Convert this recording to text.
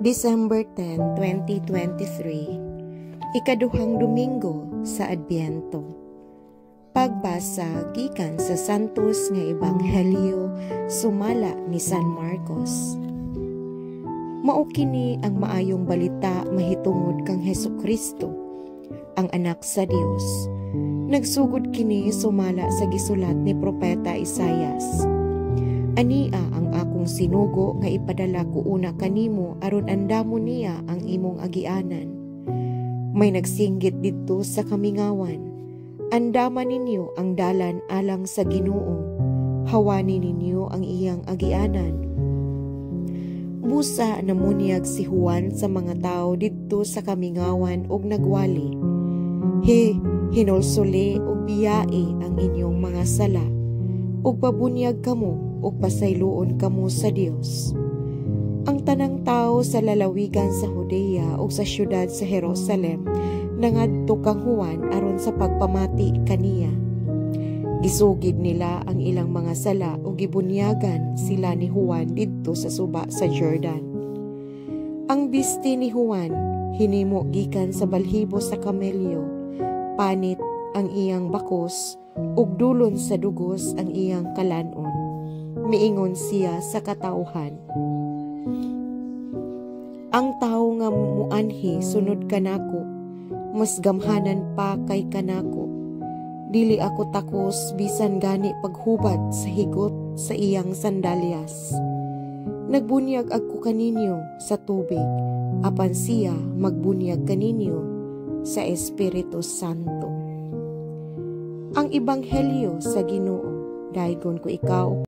December 10, 2023, ikaduhang Domingo sa Adbyento. Pagbasa gikan sa Santos nga Ebanghelyo sumala ni San Marcos. Mao kini ang maayong balita mahitungod kang Hesukristo, ang anak sa Dios. Nagsugod kini sumala sa gisulat ni Propeta Isaias. Ania ang akong sinugo nga ipadala ko una kanimo aron andamo niya ang imong agianan. May nagsinggit didto sa kamingawan. Andaman ninyo ang dalan alang sa Ginoo. Hawani ninyo ang iyang agianan. Busa namunyag si Juan sa mga tao didto sa kamingawan og nagwali. Hinulsuli og biyae ang inyong mga sala. Ug pabunyag kamo ug pasayloon kamo sa Dios. Ang tanang tao sa lalawigan sa Judea ug sa syudad sa Jerusalem nangadto kang Juan aron sa pagpamati kaniya. Gisugid nila ang ilang mga sala ug gibunyagan sila ni Juan didto sa suba sa Jordan. Ang bisti ni Juan hinimo gikan sa balhibo sa kamelyo, panit ang iyang bakos ug dulon sa dugos ang iyang kalanon. Miingon siya sa katauhan, ang tao nga muanhi sunod kanako, mas gamhanan pa kay kanako. Dili ako takos bisan gani paghubad sa higot sa iyang sandalyas. Nagbunyag ako kaninyo sa tubig, apan siya magbunyag kaninyo sa Espiritu Santo. Ang Ebanghelyo sa Ginoo, dayon ko ikaw